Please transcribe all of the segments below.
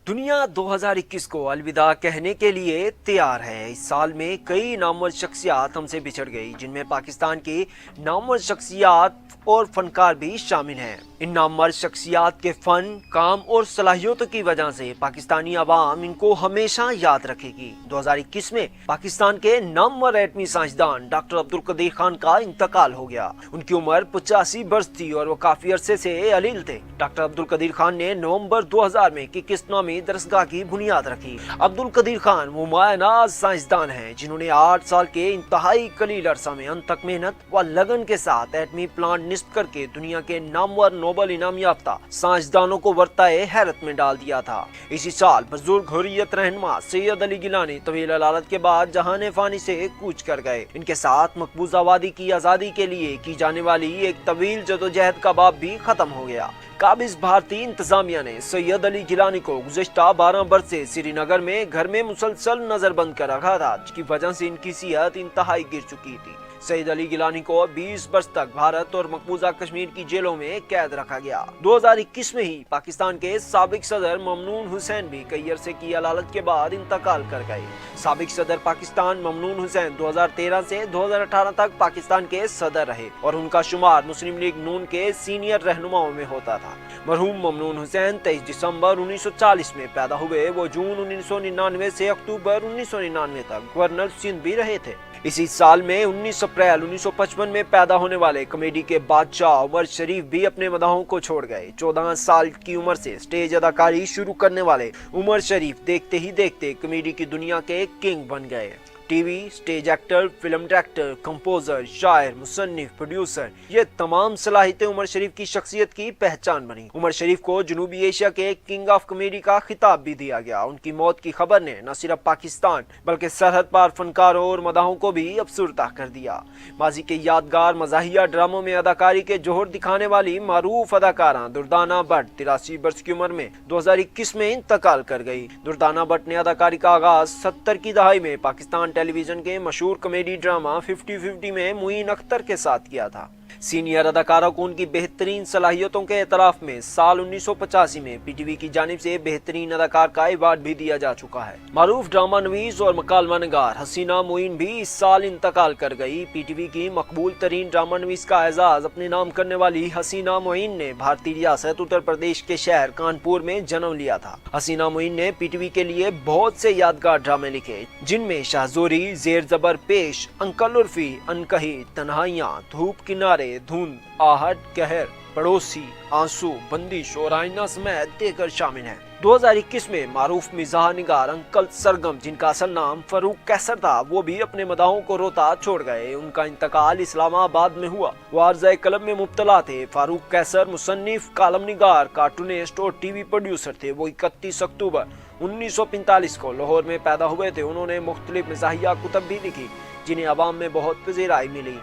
دنیا 2021 کو الوداع کہنے کے لیے تیار ہے۔ اس سال میں کئی نامور شخصیات ہم سے بچھڑ گئی، جن میں پاکستان کی نامور شخصیات اور فنکار بھی شامل ہیں۔ ان نامور شخصیات کے فن، کام اور صلاحیتوں کی وجہ سے پاکستانی عوام ان کو ہمیشہ یاد رکھے گی۔ 2021 میں پاکستان کے نامور ایٹمی سائنسدان ڈاکٹر عبدالقدیر خان کا انتقال ہو گیا۔ ان کی عمر 85 برس تھی اور وہ کافی عرصے سے علیل تھے۔ ڈاکٹر عبدالقدیر خان نے نومبر 2000 میں ککس نامی درسگاہ کی بنیاد رکھی۔ عبدالقدیر خان وہ مایہ ناز سائنسدان ہیں جنہوں نے 8 سال کے انتہائی قلیل عرصہ میں انتھک محنت و لگن کے ساتھ ایٹمی پلانٹ نصب کر کے دنیا کے نامور نوبل انعام یافتہ سائنسدانوں کو ورطۂ حیرت میں ڈال دیا تھا۔ اسی سال بزرگ حریت رہنما سید علی گیلانی طویل علالت کے بعد جہان فانی سے کوچ کر گئے۔ ان کے ساتھ مقبوضہ وادی کی آزادی کے لیے کی جانے والی ایک طویل جدوجہد کا باب بھی ختم ہو گیا۔ قابض بھارتی انتظامیہ نے سید علی گیلانی کو گزشتہ 12 برس سے سری نگر میں گھر میں مسلسل نظر بند کر رکھا تھا، جس کی وجہ سے ان کی صحت انتہائی گر چکی تھی۔ سید علی گیلانی کو 20 برس تک بھارت اور مقبوضہ کشمیر کی جیلوں میں قید رکھا گیا۔ 2021 میں ہی پاکستان کے سابق صدر ممنون حسین بھی کئی عرصے کی علالت کے بعد انتقال کر گئے۔ سابق صدر پاکستان ممنون حسین 2013 سے 2018 تک پاکستان کے صدر رہے اور ان کا شمار مسلم لیگ نون کے سینئر رہنماؤں میں ہوتا تھا۔ مرحوم ممنون حسین 23 دسمبر 1940 میں پیدا ہوئے۔ وہ جون 1999 سے اکتوبر 1999 تک گورنر سندھ بھی رہے تھے۔ اسی سال میں 19 اپریل 1955 میں پیدا ہونے والے کامیڈی کے بادشاہ عمر شریف بھی اپنے مداحوں کو چھوڑ گئے۔ 14 سال کی عمر سے سٹیج اداکاری شروع کرنے والے عمر شریف دیکھتے ہی دیکھتے کامیڈی کی دنیا کے کنگ بن گئے۔ T V, stage actor, film director, composer, شاعر، مصنف، پروڈیوسر، یہ تمام صلاحیتیں عمر شریف کی شخصیت کی پہچان بنی۔ عمر شریف کو جنوبی ایشیا کے کنگ آف کامیڈی کا خطاب بھی دیا گیا۔ ان کی موت کی خبر نے نہ صرف پاکستان بلکہ سرحد پار فنکاروں اور مداحوں کو بھی افسردہ کر دیا۔ ماضی کے یادگار مزاحیہ ڈراموں میں اداکاری کے جوہر دکھانے والی معروف اداکارہ دردانہ بٹ 83 برس کی عمر میں 2021 میں انتقال کر گئی۔ دردانہ بٹ نے اداکاری کا آغاز 70 کی دہائی میں پاکستان ٹیلی ویژن کے مشہور کامیڈی ڈرامہ 50-50 میں معین اختر کے ساتھ کیا تھا۔ سینئر اداکارہ کو ان کی بہترین صلاحیتوں کے اعتراف میں سال 1985 میں پی ٹی وی کی جانب سے بہترین اداکار کا ایوارڈ بھی دیا جا چکا ہے۔ معروف ڈرامہ نویس اور مکالمہ نگار حسینہ معین بھی اس سال انتقال کر گئی۔ پی ٹی وی کی مقبول ترین ڈرامہ نویس کا اعزاز اپنے نام کرنے والی حسینہ معین نے بھارتی ریاست اتر پردیش کے شہر کانپور میں جنم لیا تھا۔ حسینہ معین نے پی ٹی وی کے لیے بہت سے یادگار ڈرامے لکھے، جن میں شاہزوری، زیر زبر پیش، انکل عرفی، انکہی، تنہائیاں، دھوپ کنارے، دھند، آہٹ، قہر، پڑوسی، آنسو، بندش اور آئینہ سمیت دیگر شامل ہیں۔ 2021 میں معروف مزاح نگار انکل سرگم، جن کا اصل نام فاروق قیصر تھا، وہ بھی اپنے مداحوں کو روتا چھوڑ گئے۔ ان کا انتقال اسلام آباد میں ہوا۔ وہ عارضہ قلب میں مبتلا تھے۔ فاروق قیصر مصنف، کالم نگار، کارٹونسٹ اور ٹی وی پروڈیوسر تھے۔ وہ 31 اکتوبر 1945 کو لاہور میں پیدا ہوئے تھے۔ انہوں نے مختلف مزاحیہ کتب بھی لکھی، جنہیں عوام میں بہت پذیرائی ملی۔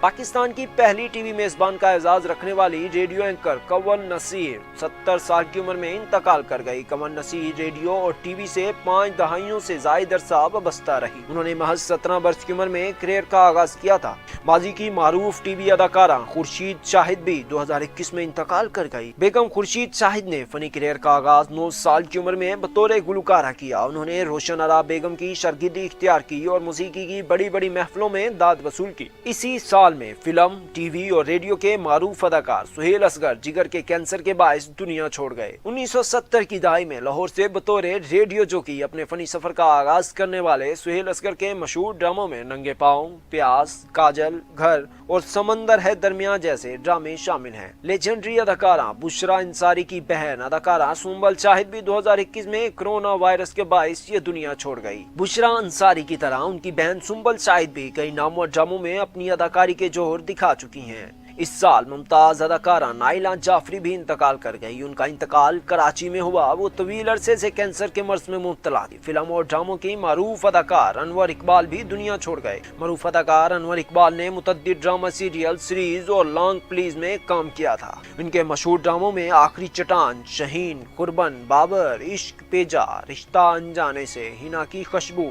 پاکستان کی پہلی ٹی وی میزبان کا اعزاز رکھنے والی ریڈیو اینکر کنور نصیر 70 سال کی عمر میں انتقال کر گئی۔ کنور نصیر ریڈیو اور ٹی وی سے 5 دہائیوں سے زائد عرصہ وابستہ رہی۔ انہوں نے محض 17 برس کی عمر میں کریئر کا آغاز کیا تھا۔ ماضی کی معروف ٹی وی اداکارہ خورشید شاہد بھی 2021 میں انتقال کر گئی۔ بیگم خورشید شاہد نے فنی کریئر کا آغاز 9 سال کی عمر میں بطور گلوکارہ کیا۔ انہوں نے روشن آرا بیگم کی شاگردی اختیار کی اور موسیقی کی بڑی بڑی محفلوں میں داد وصول کی۔ اسی سال میں فلم، ٹی وی اور ریڈیو کے معروف اداکار سہیل اصغر جگر کے کینسر کے باعث دنیا چھوڑ گئے۔ 1970 کی دہائی میں لاہور سے بطور ریڈیو جوکی اپنے فنی سفر کا آغاز کرنے والے سہیل اصغر کے مشہور ڈراموں میں ننگے پاؤں، پیاس، کاجل، گھر اور سمندر ہے درمیان جیسے ڈرامے شامل ہیں۔ لیجنڈری اداکارہ بشرا انصاری کی بہن اداکارہ سنبل شاہد بھی 2021 میں کرونا وائرس کے باعث یہ دنیا چھوڑ گئی۔ بشرا انصاری کی طرح ان کی بہن سنبل شاہد بھی کئی نامور ڈراموں میں اپنی اداکاری کے جوہر دکھا چکی ہیں۔ اس سال ممتاز اداکارہ نائلہ جعفری بھی انتقال کر گئی۔ ان کا انتقال کراچی میں ہوا۔ وہ طویل عرصے سے کینسر کے مرض میں مبتلا تھی۔ فلم اور ڈراموں کی معروف اداکار انور اقبال بھی دنیا چھوڑ گئے۔ معروف اداکار انور اقبال نے متعدد ڈرامہ سیریل، سیریز اور لانگ پلیز میں کام کیا تھا۔ ان کے مشہور ڈراموں میں آخری چٹان، شہین، قربن، بابر، عشق پیجا، رشتہ انجانے سے، ہنا کی خوشبو،